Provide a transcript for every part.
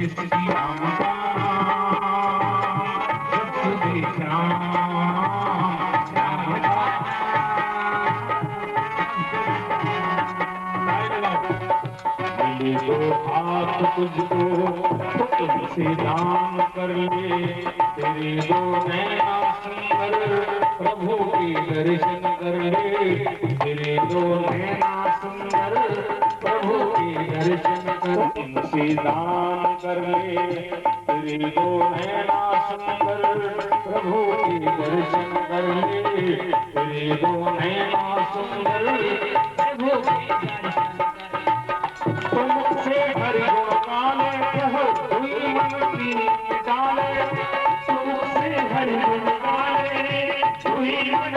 इसकी राम का जब देखा राम का मिले तो हाथ तुझको तो तुमसे दान कर ले तेरे दो नैना सुंदर प्रभु के दर्शन कर ले तेरे दो नैना सुंदर प्रभु के दर्शन कर तुमसे दान कर ले तेरे दो नैना सुंदर प्रभु के दर्शन कर ले तेरे दो नैना सुंदर प्रभु के दर्शन तुमसे हरि गुण गाले कहो हुई मन की डाले तुमसे हरि गुण गाले हुई मन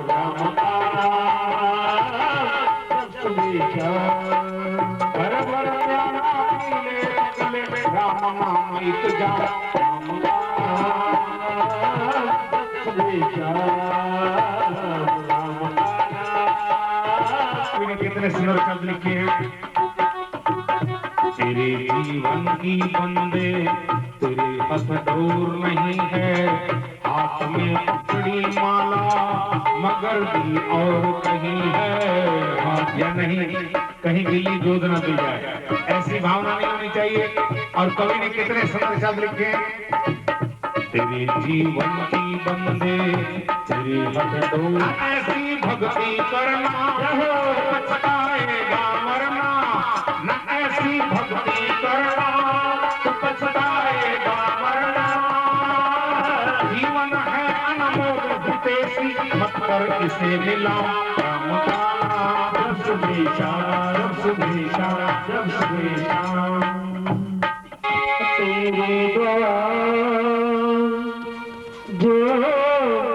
राम का हर भर मिले गले में राम नाम एक जान राम कितने सुंदर शब्द लिखे हैं तेरे जीवन की बंदे तेरे हथ दूर नहीं है हाथ में पकड़ी माला मगर दिल और कहीं है या नहीं कहीं गिल्ली दूध न मिल जाए ऐसी भावना नहीं होनी चाहिए। और कवि ने कितने सुंदर शब्द लिखे हैं तेरे जीवन की बंदे तेरे हथ दूर ऐसी भक्ति करना पछताएगा मरना न ऐसी भक्ति करना तो पछताएगा मरना जीवन है अनमोल हितैषी मत कर इसे मिला राम का जब सुबेशा जब सुबेशा जब सुबेशा तेरे द्वार जो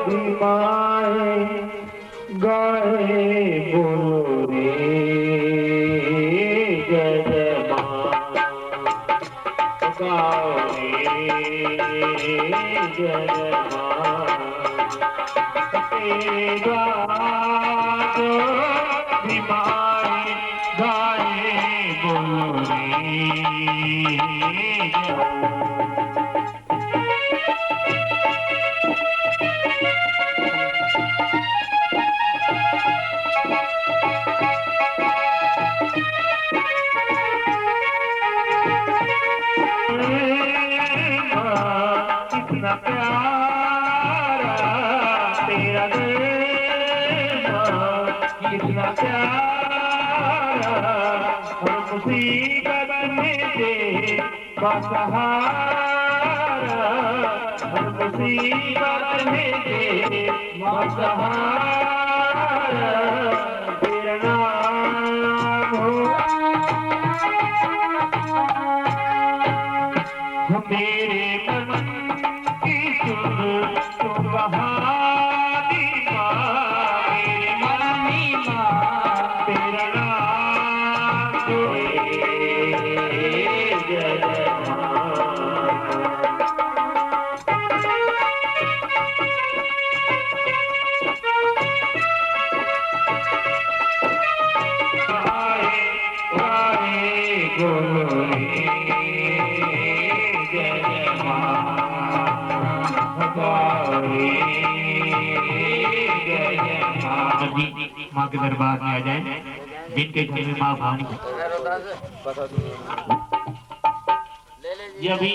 बीमाए गाए बोलो रे जय जय माँ गाओ रे जय जय माँ तेरा जो बीमाए गाए बोलो रे कितना प्यारा तेरा कितना प्यारा हर मुसीबत में तेरा सहारा हर मुसीबत में तेरा सहारा तेरा नाम हो मेरे मन की सुन तो बहानी माँ मेरे मनी माँ तेरा नाम जय जय माँ के दरबार में आ जाए जिनके घर में माँ भवानी अभी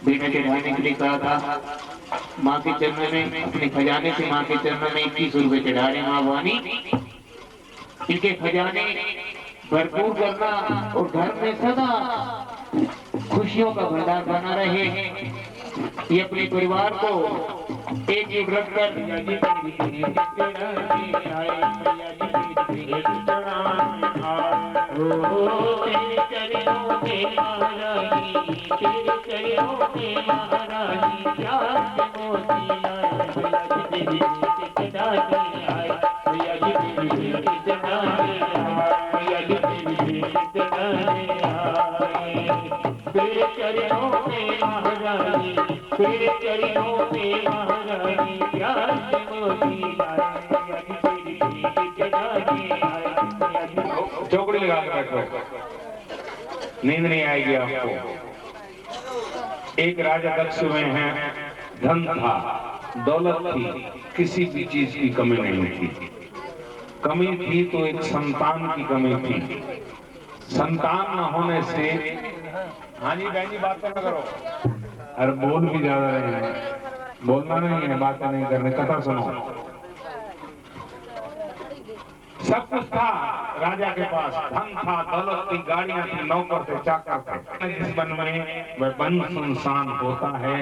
बेटा चढ़ाने के लिए कहा था माँ के चरणों में अपने खजाने से माँ के चरणों में 21 रुपए चढ़ा रहे माँ भवानी इनके खजाने भरपूर करना और घर में सदा खुशियों का भंडार बना रहे ये अपने परिवार को एक रखकर चरणों में महारानी, तेरे चरणों में महारानी, प्यार से मोती लाए, तेरी प्रीत जगाने आए। चौकड़ी लगा के बैठो, नींद नहीं आएगी आपको। एक राजा दक्ष में है, धन था, दौलत थी, किसी भी चीज की कमी नहीं थी। कमी थी तो एक संतान की कमी थी। संतान न होने से, हाँ जी बहन जी बातें न करो, अरे बोल भी ज्यादा रहे हैं, बोलना नहीं है, बातें नहीं करने, कथा सुनो। सब कुछ था राजा के पास, धन था, दौलत थी, गाड़ियां थी, नौकर थे, चाकर थे। जिस वन में वह वन सुनसान होता है,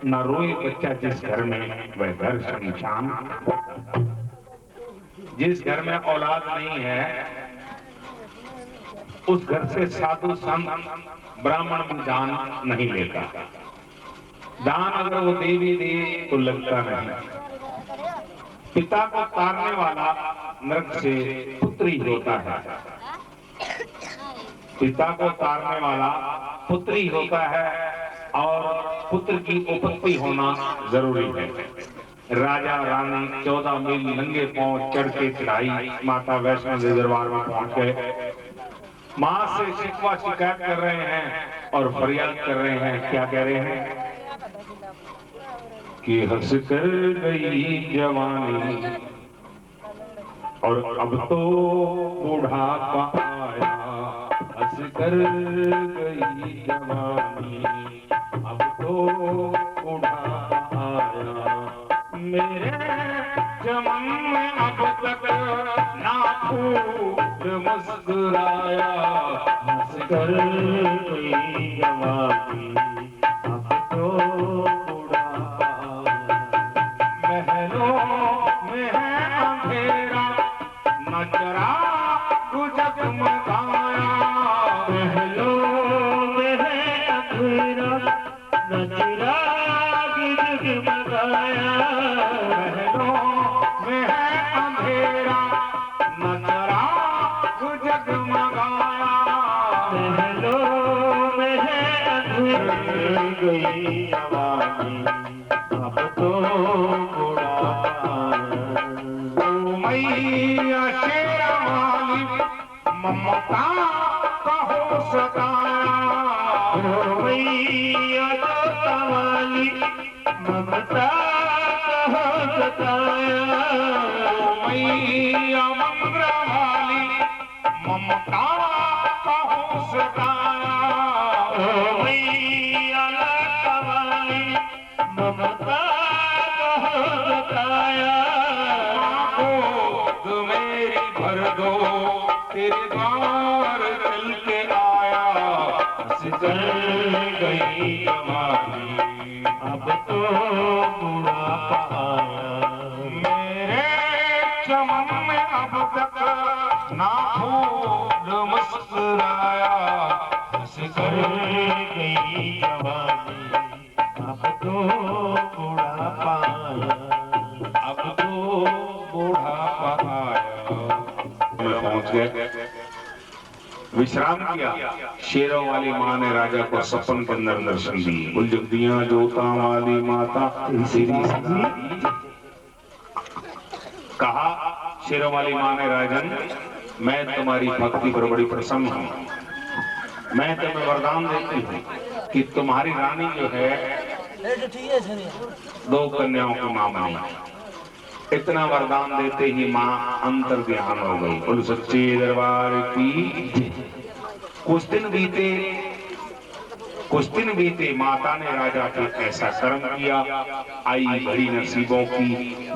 न रोए बच्चा जिस घर में वह घर सुनसान होता है। जिस घर में औलाद नहीं है उस घर से साधु संत ब्राह्मण भी दान नहीं लेता। दान अगर वो दे भी दे तो लगता नहीं। पिता को तारने वाला नरक से पुत्र ही होता है। पिता को तारने वाला पुत्र ही होता है और पुत्र की उपपत्ति होना जरूरी है। राजा रानी 14 मील नंगे पांव चढ़ के चढ़ाई माता वैष्णो देवी दरबार में पहुंच गए। मां से शिकवा शिकायत कर रहे हैं और फरियाद कर रहे हैं। क्या कह रहे हैं कि हंस कर गई जवानी और अब तो बूढ़ापा आया। हंस कर गई जवानी अब तो बूढ़ापा आया। मेरे चमन में अब तक ना फूल मुस्कुराया। हंस कर गई जवानी अब तो बुढ़ापा आया। महलों में है अंधेरा न चिराग जगमगाया। महलों में है अंधेरा न चिराग जगमगाया। गई जवानी अब तो बुढ़ापा मैया शेरा वाली ममता कहो सताया। मैया तोता वाली ममता कहो सताया। मैया मंगरा वाली ममता कहो सताया। ममता कहो बताया। गोद मेरी भर दो तेरे द्वार चल के आया। हंस कर गई जवानी अब तो बुढ़ापा आया। मेरे चमन में अब तक ना फूल मुस्कुराया। हंस कर गई जवानी अब तो बुढ़ापा आया। अब तो बुढ़ापा आया। पहुंच गए, विश्राम किया। शेरों वाली माँ ने राजा को सपन के अंदर दर्शन दिए। बोल जगदियां जोता वाली माता कहा। शेरों वाली माँ ने राजन मैं तुम्हारी भक्ति पर बड़ी प्रसन्न हूँ। मैं तुम्हें वरदान देती हूँ कि तुम्हारी रानी जो है 2 कन्याओं की मां बनी। इतना वरदान देते ही मां अंतर ध्यान हो गई। बोल सच्चे दरबार की। कुछ दिन बीते माता ने राजा पे ऐसा कर्म किया। आई बड़ी नसीबों की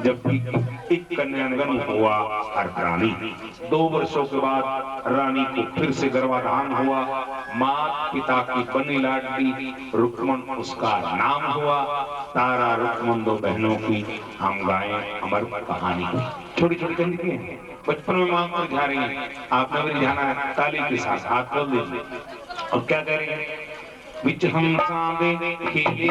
जबकि एक कन्यागन हुआ अर्धरानी। 2 वर्षों के बाद रानी को फिर से गर्भाधान हुआ। माँ पिता की बनी लाडली रुक्मन उसका नाम हुआ। तारा रुक्मन 2 बहनों की हम गाएं अमर कहानी। छोटी छोटी कहानी है, बचपन में माँ को रिझा रही है। आपने भी रिझाना है ताली के साथ, हाथ खोल दीजिए। और क्या करेंगे? बिच हम सादे खेले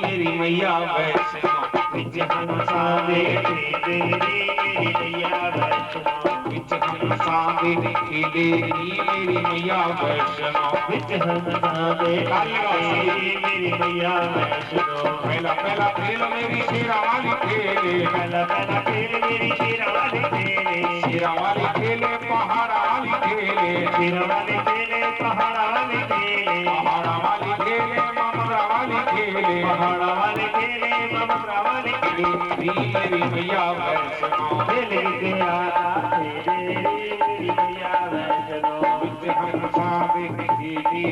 मेरी मैया वैष्णो। बिच हम सादे खेले मेरी मैया वैष्णो। बिच हम हंसावे खेले मेरी मैया वैष्णो विच हंसावे खेले मेरी मैया वैष्णो पहला पहला खेल मेरी शेरा वाली खेले पहला पहला खेल मेरी शेरा वाली खेले शेरा वाली खेले पहाड़ा वाली खेले शेरा वाली खेले पहाड़ा वाली खेले पहाड़ा वाली खेले ममरा वाली खेले पहाड़ा वाली खेले ममरा वाली खेले मेरी मैया वैष्णो खेले गया मेरी मैया वैष्णो विच हंसावे खेले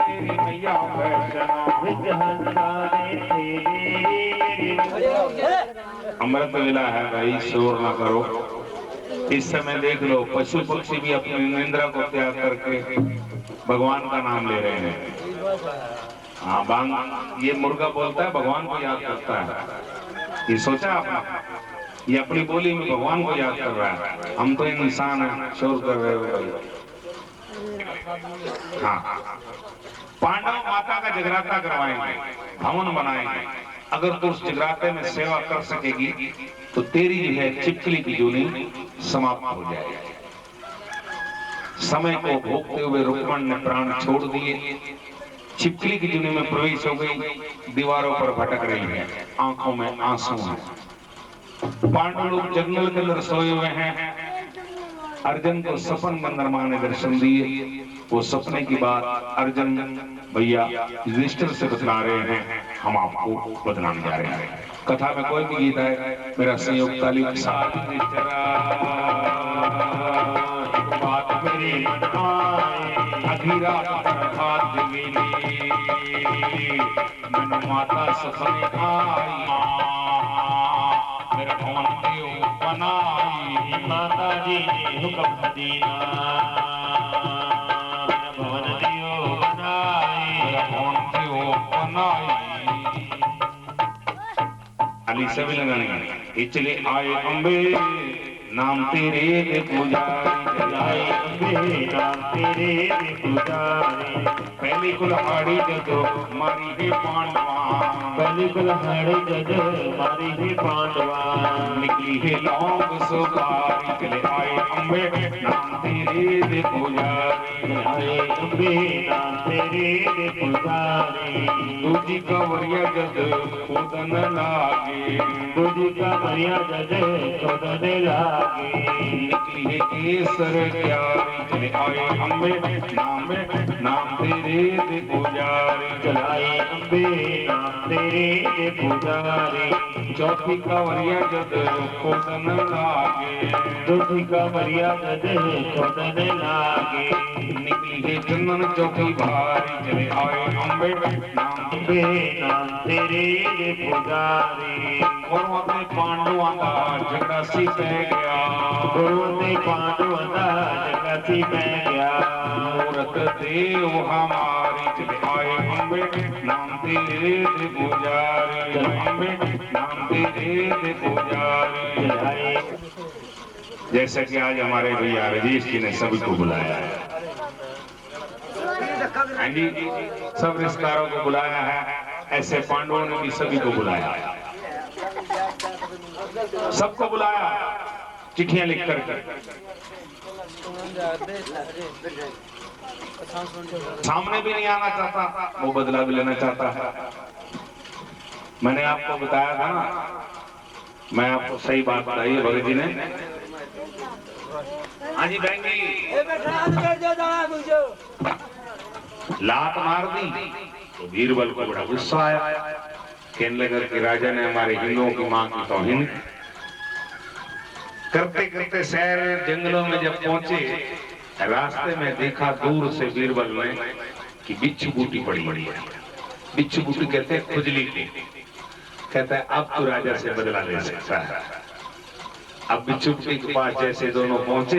मेरी मैया वैष्णो विच हंसावे खेले मेरी अमृत वेला है भाई, शोर ना करो। इस समय देख लो पशु पक्षी भी अपनी निंद्रा को त्याग करके भगवान का नाम ले रहे हैं। हाँ, बांग ये मुर्गा बोलता है भगवान को याद करता है। ये सोचा आपने? ये अपनी बोली में भगवान को याद कर रहा है। हम तो इंसान हैं, शोर कर रहे हो भाई। हाँ, पांडव माता का जगराता करवाएंगे, हवन बनाएंगे। अगर तू उस जगराते में सेवा कर सकेगी तो तेरी जो है चिपकली की जोनी समाप्त हो जाएगी। समय को भोगते हुए रुक्मण ने प्राण छोड़ दिए, छिपकली की दुनिया में प्रवेश हो गई, दीवारों पर भटक रही है, आंखों में आंसू हैं। पांडव लोग जंगल के अंदर सोए हुए हैं। अर्जुन को सपन गंधर्मा ने दर्शन दिए। वो सपने की बात अर्जुन भैया युधिष्ठिर से बतला रहे हैं, हम आपको बतलाने जा रहे हैं। कथा में कोई भी गीत है, मेरा संयोग ताली के साथ बात मेरी अधीरा मन माता सपने आई, मेरा भवन देव बनाई, माता जी ने हुक्म दीना भवन दियो बनाई, मेरा भवन देव बनाई। अली सभी लगाने इसलिए आए अम्बे नाम तेरे दे पुजारी, आए अम्बे नाम तेरे दे पुजारी। पहली कुल्हाड़ी जदो मारी है पांडवा, पहली कुल्हाड़ी जद मारी ही पांडवा, निकली है लौंग सुपारी। चले आए अम्बे नाम तेरे दे पुजारी, आए अम्बे नाम तेरे दे पुजारी। दूजी कवरिया जद उदन लागे, दूजी का मरिया जद चौदन लागे, निकली है केसर क्यारी। चले आए अम्बे नाम तेरे दे पुजारी, चलाए अम्बे नाम तेरे दे पुजारी। चौथी कवरिया जद उदन लागे, दूजी का मरिया जद चौदन लागे, निकली है चंदन चौकी भारी। चले आए अम्बे अम्बे नाम तेरे दे पुजारी। कौरवों ते पांडवों का झगड़ा सी पै गया, गुरुओं ने पांडवों का झगड़ा सी पै गया, मूरत देव हमारी। चले आए अम्बे नाम तेरे दे पुजारी, अम्बे नाम तेरे दे पुजारी। चलाए जैसा कि आज हमारे भैया रजेश जी ने सभी को बुलाया है, हाँ जी, सब रिश्तेदारों को बुलाया है, ऐसे पांडवों ने भी सभी को बुलाया है, सबको बुलाया चिट्ठियां लिख करके। सामने भी नहीं आना चाहता, वो बदला भी लेना चाहता है। मैंने आपको बताया था ना, मैं आपको सही बात बताई है भगत जी ने। हाँ जी बहन जी, लात मार दी तो बीरबल को बड़ा गुस्सा आया। कहने लगा कि राजा ने हमारे हिंदुओं की मां की तौहीन। करते करते शहर जंगलों में जब पहुंचे, रास्ते में देखा दूर से बीरबल ने कि बिच्छू बूटी पड़ी है। बिच्छू बूटी कहते हैं खुजली की। कहता है अब तो राजा से बदला ले सकता है। अब बिच्छू बूटी के पास जैसे दोनों पहुंचे,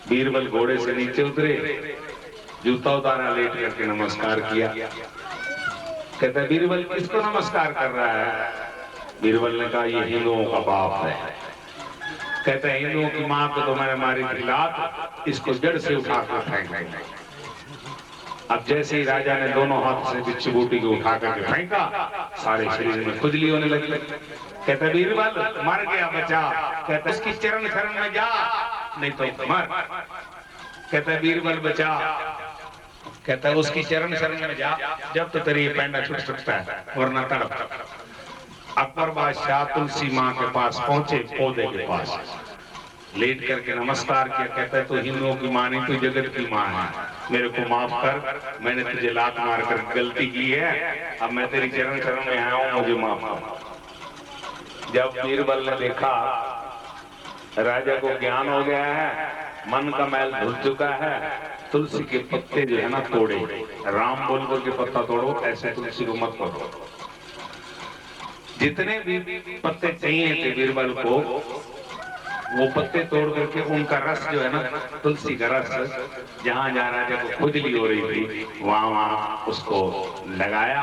बीरबल घोड़े से नीचे उतरे, जूता उतारा, लेट करके नमस्कार किया। कहता है बीरबल किसको नमस्कार कर रहा है? बीरबल ने कहा ये हिंदुओं का बाप है। कहता है हिंदुओं की मां को तो मैंने मारी थी लात, इसको जड़ से उठा कर फेंक। अब जैसे ही राजा ने दोनों हाथ से बिच्छू बूटी को उठा करके फेंका, सारे शरीर में खुजली होने लगी। कहता है बीरबल मर गया बचा। कहता है उसकी चरण शरण में जा, नहीं तो मर। कहता बीरबल बचा, कहता है उसकी चरण शरण में जा, जब तो तेरी ये पैंडा छूट सकता है वरना तड़प। अकबर बादशाह तुलसी माँ के पास पहुंचे, पौधे के पास लेट करके नमस्कार किया। कहता है तू हिंदुओं की माँ नहीं, तू जगत की माँ है, मेरे को माफ कर, मैंने तुझे लात मार कर गलती की है, अब मैं तेरी चरण शरण में आया हूं, मुझे माफ कर। जब बीरबल ने देखा राजा को ज्ञान हो गया है, मन का मैल धुल चुका है, तुलसी के पत्ते जो है ना तोड़े, राम बोल बोल के पत्ता तोड़ो, ऐसे तुलसी को मत करो। जितने भी पत्ते चाहिए थे बीरबल को, वो पत्ते तोड़ करके उनका रस जो है ना, तुलसी का रस, जहां जहां राजा को खुजली हो रही थी वहां वहां उसको लगाया,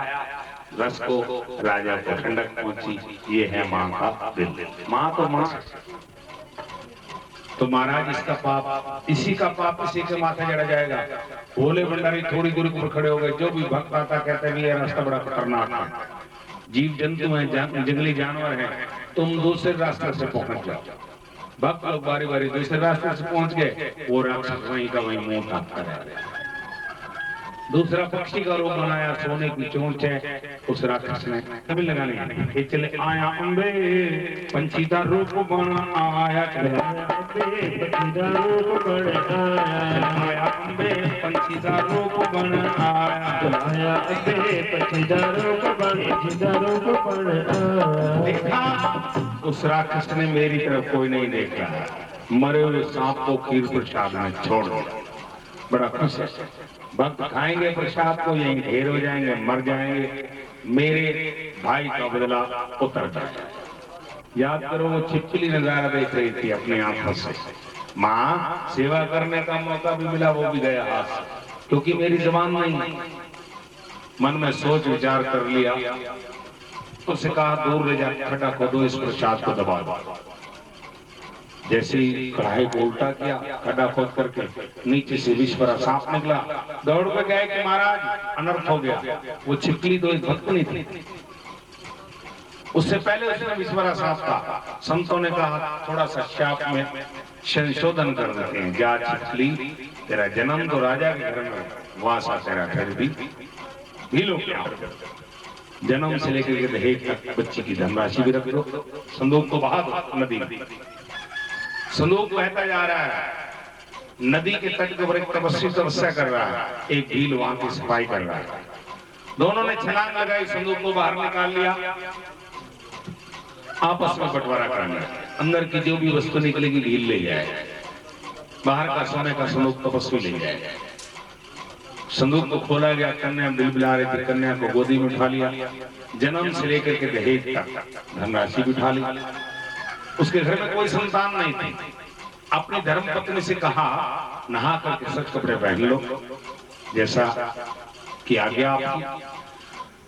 रस को, राजा को ठंडक पहुंची। ये है माँ का दिल। माँ तो माँ। तो महाराज इसका पाप, इसी का पाप इसी के माथे चढ़ा जाएगा। भोले भंडारी थोड़ी दूरी पर खड़े हो गए, जो भी भक्त आता कहते हैं ये रास्ता बड़ा खतरनाक है, जीव जंतु हैं, जंगली जानवर हैं, तुम दूसरे रास्ते से पहुंच जाओ। भक्त लोग बारी बारी दूसरे रास्ते से पहुंच गए, वो राक्षस वहीं का वहीं मुंह काटता रहा। दूसरा पक्षी का रूप बनाया, सोने की चोंच है, उस राक्षस ने कभी लगाने चले आया अम्बे पंछी का रूप बना आया, अम्बे पंछी का रूप बना आया, देखा उस राक्षस ने मेरी तरफ कोई नहीं देखा, मरे हुए सांप को खीर प्रसाद में छोड़ दिया। बड़ा खुश है। भक्त खाएंगे प्रसाद को, यहीं ढेर हो जाएंगे, मर जाएंगे, मेरे भाई का बदला उतर जाएगा। याद करो वो छिपकली नजारा देख रही थी अपनी आंखों से, माँ सेवा करने का मौका भी मिला, वो भी गया हाथ से, क्योंकि मेरी जबान नहीं। मन में सोच विचार कर लिया, उससे कहा दूर ले जा, खड्डा खोदो, इस प्रसाद को दबा दो। जैसे ही कढ़ाई को उल्टा किया, खड्डा खोद करके नीचे से विश्वरा सांप निकला, दौड़ कर गए कि महाराज अनर्थ हो गया। वो छिपकली तो एक भक्त नहीं थी, उससे पहले उसने विश्वरा सांप का। संतों ने कहा थोड़ा सा शाप में संशोधन कर देते हैं, जा छिपकली तेरा जन्म तो राजा के घर में, वहां सा तेरा घर भी लो, क्या जन्म से लेकर के दहेज तक बच्ची की धनराशि भी रख दो, संदूक को बहा दो नदी में। संदूक बहता जा रहा है, नदी के तट के ऊपर एक तपस्वी तपस्या कर रहा है, एक भील वहां की सफाई कर रहा है। दोनों ने छलांग लगाई, संदूक को बाहर निकाल लिया, आपस में बंटवारा कर लिया। अंदर की जो भी वस्तु निकलेगी भील ले जाए, बाहर का सोने का संदूक तपस्वी ले जाए। संदूक को खोला गया, कन्या बिलबिला रही थी, कन्या को गोदी में उठा लिया, जन्म से लेकर के दहेज तक धनराशि भी उठा ली। उसके घर में कोई संतान नहीं थी। अपनी धर्मपत्नी से कहा नहा करके सच कपड़े पहन लो, जैसा कि आज्ञा आपकी।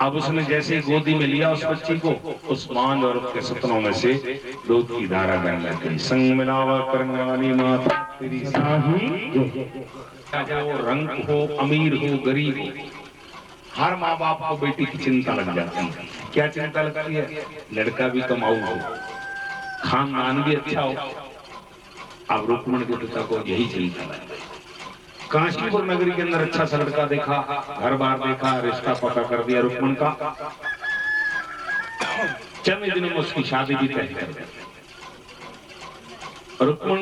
अब उसने जैसे ही गोदी में लिया उस बच्ची को, उस मां और उसके सपनों में से दूध की धारा बहने लगी। संग मिलावा करने वाली माता तेरी साही, चाहे वो रंग हो, अमीर हो, गरीब हो, हर माँ बाप को बेटी की चिंता लग जाती है। क्या चिंता लगती है? लड़का भी कमाऊ हो, खानदान भी अच्छा हो। अब रुक्मण के पिता को यही चिंता लगी। काशीपुर नगरी के अंदर अच्छा सा लड़का देखा, घर बार देखा, रिश्ता पक्का कर दिया रुक्मण का। चंद दिनों में उसकी शादी भी तय कर दी। रुक्मण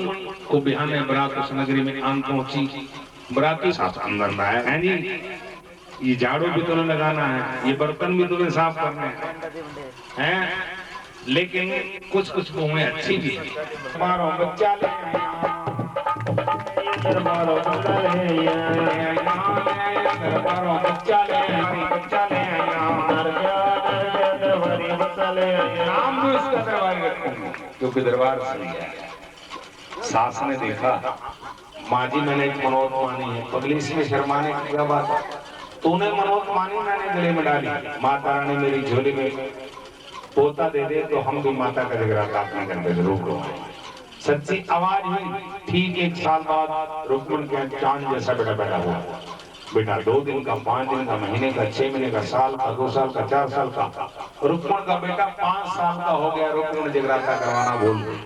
को बिहाने बरात उस नगरी में आन पहुंची। बराती साथ अंदर लाया है जी, ये झाड़ू भी तुम्हें लगाना है, ये बर्तन भी तुम्हें साफ करना है, लेकिन कुछ कुछ बहुएं अच्छी भी है। मारो बच्चा ले दरबारो बच्चा ले दरबारो बच्चा ले नाम भी उसका दरबार रखूंगा, क्योंकि दरबार सही है। सास ने देखा, माँ जी मैंने एक मनोत मानी है। पगली इसमें शर्माने की क्या बात है? तूने मनोत मानी, मैंने गले में डाली। माता रानी मेरी झोली में पोता दे दे तो हम भी माता का जगराता अपने घर पे जरूर करेंगे। सच्ची आवाज हुई। ठीक 1 साल बाद रुक्मण के चांद जैसा बेटा पैदा हुआ। बेटा 2 दिन का, 5 दिन का, महीने का, 6 महीने का, साल का, 2 साल का, 4 साल का। रुक्मण का बेटा 5 साल का हो गया। रुक्मण जगराता करवाना भूल गई।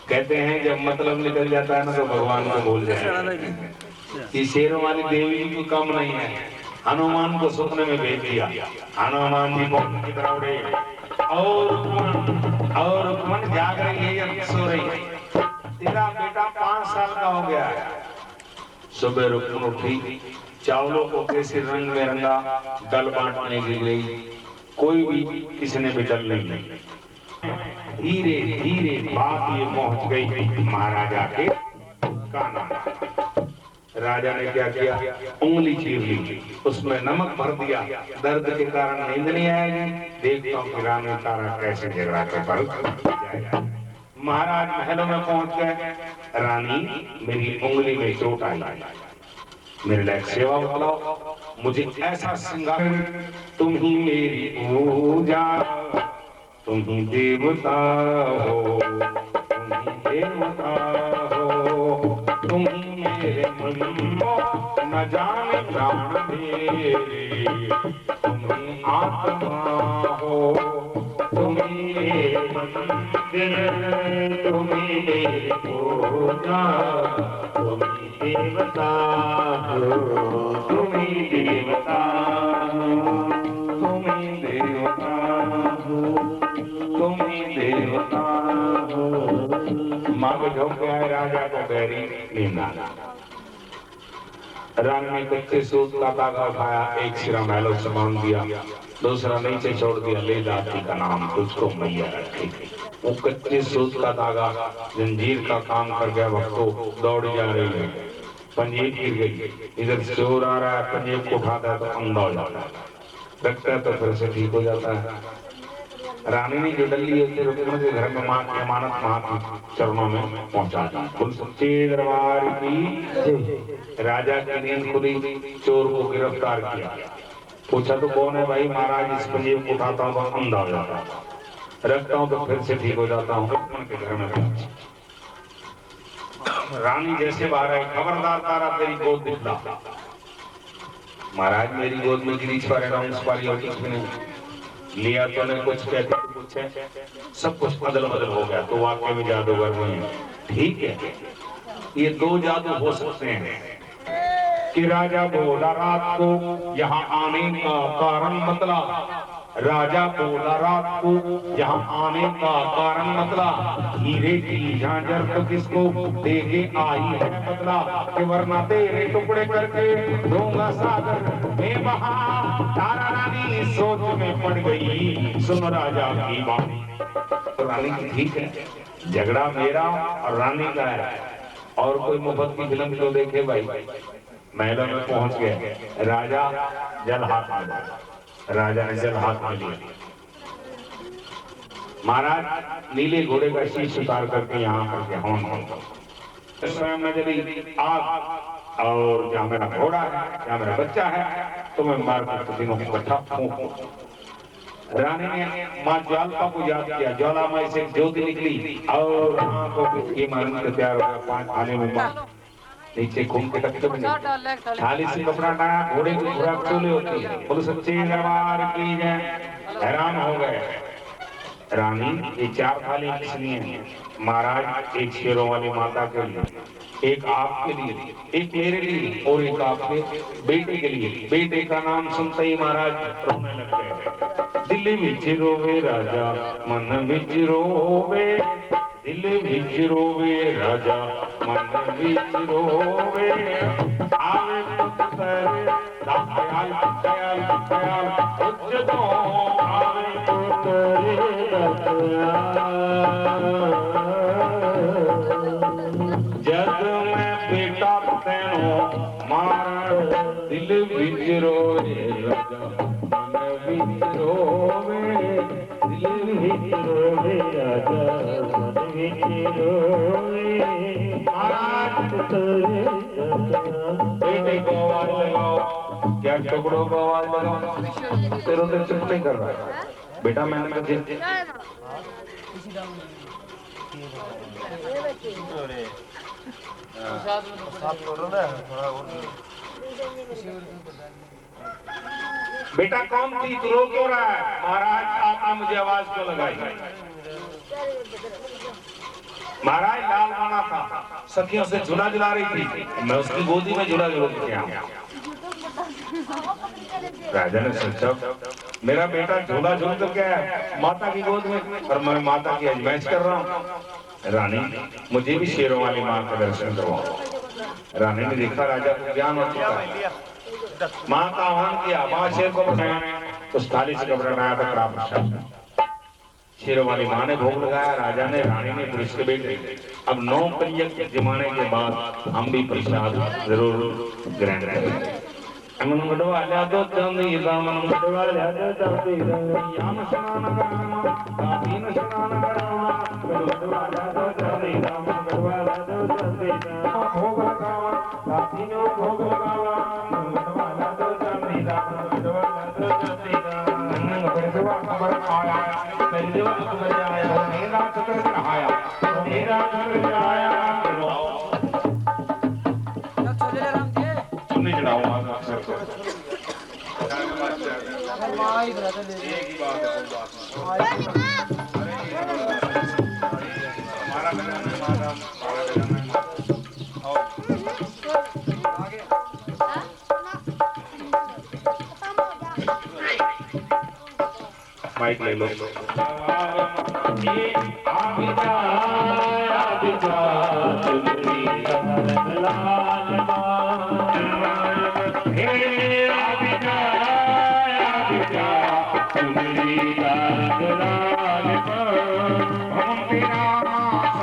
कहते हैं जब मतलब निकल जाता है ना तो भगवान को भूल जाए। कि शेरों वाली देवी को कम नहीं है, हनुमान को सपने में भेज दिया। हनुमान जी पवन की तरह उड़े और रुक्मण जाग रही है या सो रही है। तेरा बेटा 5 साल का हो गया है। सुबह रुक्मण उठी, चावलों को कैसे रंग में रंगा, दल बांटने के लिए कोई भी किसी ने भी दल नहीं ली। धीरे धीरे बात ये पहुंच गई महाराजा के कान। राजा ने क्या किया, उंगली चीर ली, उसमें नमक भर दिया। दर्द के कारण नींद नहीं आएगी, देखता हूँ कि रानी तारा कैसे झगड़ा के पर जाएगा। महाराज महलों में पहुंच गए। रानी मेरी उंगली में चोट आई, मेरे लायक सेवा बतलाओ, मुझे ऐसा श्रृंगार, तुम ही मेरी पूजा, तुम ही देवता हो, तुम ही देवता हो, तुम ही मेरे मन को न जाने प्राण मेरे, तुम ही आत्मा हो, तुम ही मेरे मंदिर, तुम ही मेरी पूजा, तुम ही देवता हो, तुम ही देवता हो, तुम ही देवता हो, तुम ही देवता हो। माँ को झोंक के आए राजा को गहरी नींद आ। रानी ने कच्चे सूत का धागा उठाया, एक सिरा महलों से बांध दिया, दूसरा नीचे छोड़ दिया, ले दाती का नाम तुझको मैया रखेगी। वो कच्चे सूत का धागा जंजीर का काम कर गया। भक्तों दौड़ी जा रही है, पंजीब गिर गई, इधर चोर आ रहा है, पंजीब को उठाता है तो अंधा हो जाता है, रखता है तो फिर से ठीक हो जाता है। रानी ने जो डली होती रुक्मण के घर में मां की अमानत महात्मा चरणों में पहुंचा दी। कुल सच्चे दरबार की। राजा की नींद खुली, चोर को गिरफ्तार किया। पूछा तो कौन है भाई? महाराज इस पंजीब को उठाता हूँ तो अंधा हो जाता है, रखता हूँ तो फिर से ठीक हो जाता हूँ। रुक्मण के घर में पहुंची। रानी जैसे बाहर आई, खबरदार तारा तेरी गोद दिखला। महाराज मेरी गोद में गिरी उस पारी और कुछ भी नहीं लिया, तो ने कुछ कहते कुछ है, सब कुछ अदल बदल हो गया। तो वाकई में जादूगर नहीं है। ठीक है, ये 2 जादू हो सकते हैं कि राजा बोला रात को यहाँ आने का कारण बतला, राजा बोला रात को यहाँ आने का कारण बतला, हीरे की झांझर तो किसको देके आई है बतला, कि वरना तेरे टुकड़े करके दूंगा सागर में बहा। तारा रानी सोच में पड़ गई, सुन राजा की बात। तो रानी की ठीक है, झगड़ा मेरा और रानी का है, और कोई मुफ्त की फिल्म तो देखे भाई। महलों में पहुंच गए, राजा जल हाथ में लिया, राजा ने जल हाथ में लिया। महाराज नीले घोड़े का शीश उतार करके यहाँ करके हवन करके स्वयं में जली आग, और जहाँ मेरा घोड़ा है, जहाँ मेरा बच्चा है, तो मैं मार कर तीनों को इकट्ठा फूंक। रानी ने माँ ज्वाला को याद किया, ज्वाला में से ज्योति निकली और आंखों की मारने को तैयार हो गया। 5 थाली में नीचे घूम के तख्ते में थाली से कपड़ा टाया, घोड़े की खुराक चोले होती है। बोलो सच्चे दरबार की जय। हैरान हो गए। रानी ये 4 थाली किसलिए है? महाराज एक शेरों वाली माता के लिए, एक आपके लिए, एक मेरे लिए और एक आपके बेटे के लिए। बेटे का नाम सुनते ही महाराज रोने लग गए। दिल विच रोवे राजा मन विच रोवे, दिल विच रोवे राजा मन विच रोवे, आवे पुत्र दयाल दयाल दयाल उच्चतो, आवे पुत्र जग में बेटा तेनो मार, दिल विच रोवे राजा मन विच रोवे, दिल विच रोवे राजा मन विच रोवे। महाराज बेटे को आवाज लगाओ, क्या टुकड़ों को आवाज लगाओ, तेरे उधर चुप नहीं कर रहा है बेटा। मैंने बेटा कौन थी, तू रो क्यों रहा है? महाराज आपने मुझे आवाज क्यों लगाई? महाराज लाल माना था, सखियों से झूला झुला रही थी, मैं उसकी गोदी में झूला झूल के आया। राजा ने सोचा मेरा बेटा झूला झूल कर क्या है माता की गोद में, और मैं माता की अजमाइश कर रहा हूँ। रानी मुझे भी शेरों वाली माँ का दर्शन करवाओ। रानी ने देखा राजा को ज्ञान हो चुका है, माँ का आह्वान किया, माँ शेर को बनाया, उस थाली से कब बनाया था कड़ा प्रसाद। शेरों वाली माँ ने भोग लगाया, राजा ने, रानी ने, पुरुष के बेटे। अब 9 कलियक के जमाने के बाद हम भी प्रसाद जरूर ग्रहण करेंगे। मन गढ़वा ला दो चांदी दामन गढ़वा ला दो चांदी याम स्नान कराना काफी न स्नान कराना गढ़वा ला दो चांदी दामन गढ़वा ला दो चांदी भोग लगावा काफी नो भोग लगावा गढ़वा ला दो चांदी दामन गढ़वा ला दो चांदी नंग परसवा खबर आया परिदेवा खबर आया मेरा चक्र चढ़ाया मेरा चक्र चढ़ाया सुनने चढ़ाओ माइक ले लो।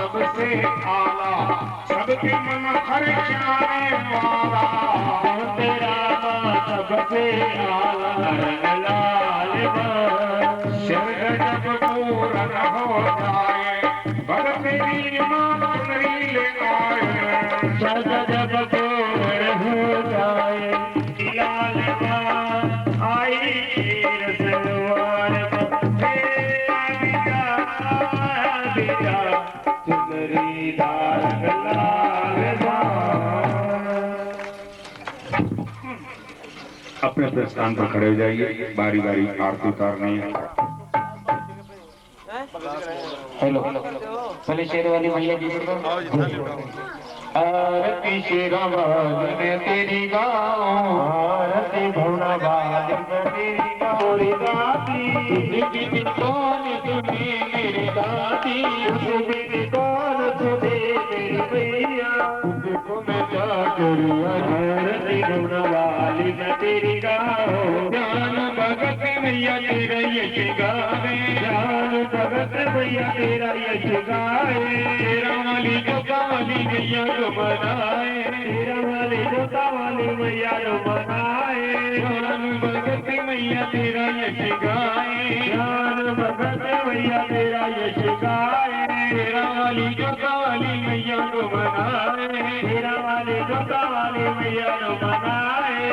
सबसे आला सबके मन खर्चाने वाला तेरा सबसे आला लाल शरद जब पूरन हो जाए भग मेरी माँ चुनरी ले आए शरद जब पूरन हो जाए लाल आई रसवार चुनरी लाल अपने अपने स्थान पर खड़े हो जाइए, बारी बारी आरती उतारनी है। हेलो भले शेर वाली भैया जी आरती शेरावाली में तेरी गाँव आरती भोलावाली में तेरी गोरी दादी तुझे कौन तुझे मेरी दादी तुझे कौन तुझे मेरी भैया तुझको मैं क्या करूँ आरती भोलावाली में तेरी गाँव ज्ञान भगत भैया तेरा यश गावे ज्ञान भगत भैया तेरा यश गाए तेरा वाली जो काली भैया जो बनाए तेरा वाली जो काली भैया जो बनाए ज्ञान भगत भैया तेरा यश गाए ज्ञान भगत भैया तेरा यश गाए तेरा वाली जो काली भैया जो बनाए तेरा वाली जो काली भैया जो बनाए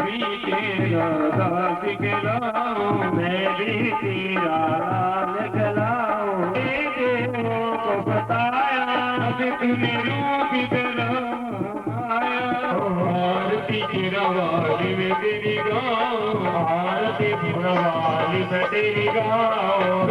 भी तेरा दास कहलाऊं मैं भी तेरा लाल कहलाऊं देवों को बताया अभी तूने रूप दिलाया आरती गिरवाली में तेरी गाँव आरती गिरवाली में तेरी गाँव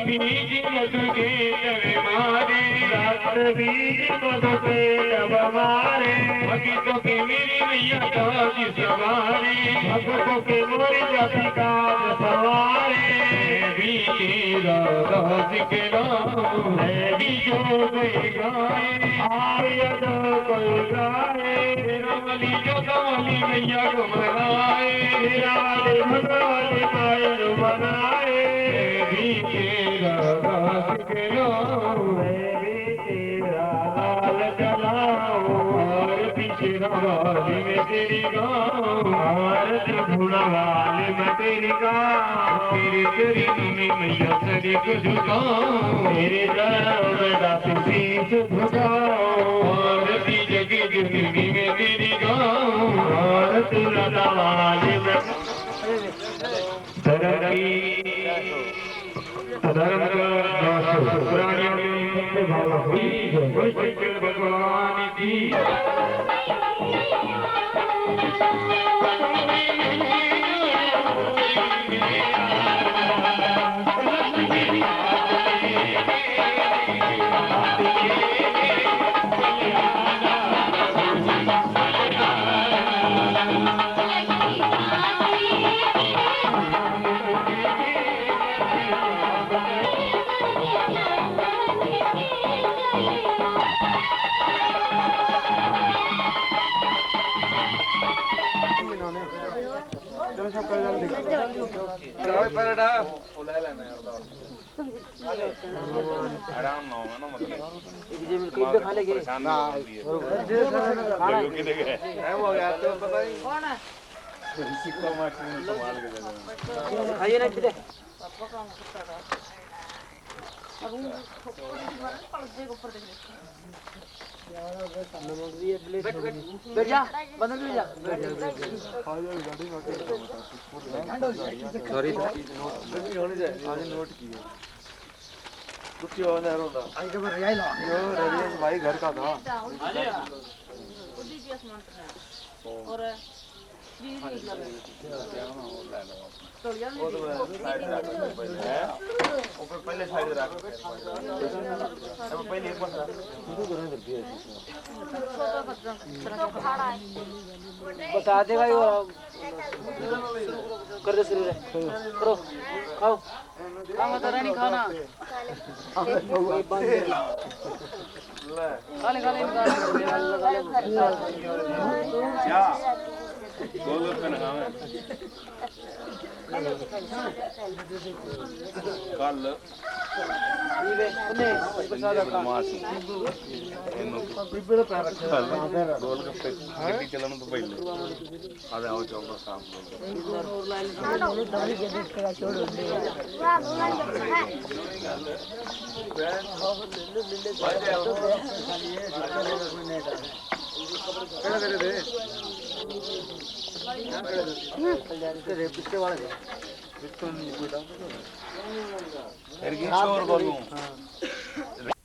बीज मधु के तवे मारे बीज मधु के तब मारे भक्तों के मेरी मैया दास सवारे भक्तों के मोरी जाति का सवारे भी तेरा दास के नाम है भी जो कोई गाए आर्य जो कोई गाए तेरा वाली जो काली मैया को मनाए तेरा वाली भगवान माया मनाए भी तेरा दास के नाम है भी तेरा लाल जलाओ आरती शेरावाली में तेरी गाँव आरती भोलावाली में तेरी गाँव तेरे चरणों में मैया सरी को झुकाऊं तेरे चरणों में दास शीश झुकाऊं आरती जगी जिंदगी में तेरी गाँव आरती लतावाली में धर्म भगवान की आराम ना होगा ना मतलब खा लेंगे खाइए ना किधर बैठ जा बंद कर जा सॉरी नोट किए कुछ और नहीं होता आज तो रजाई ला यो रजाई भाई घर का था और ऊपर पहले साइड रख पहले एक बार बता देगा यो कर दे शुरू करो खाओ खाओ तो नहीं खाना खाले खाले क्या गोल पे ना कल गोल गप्पे गड्डी चलाने तो पहले अरे आओ चौका काम पिछले वाले फिर की शोर करूं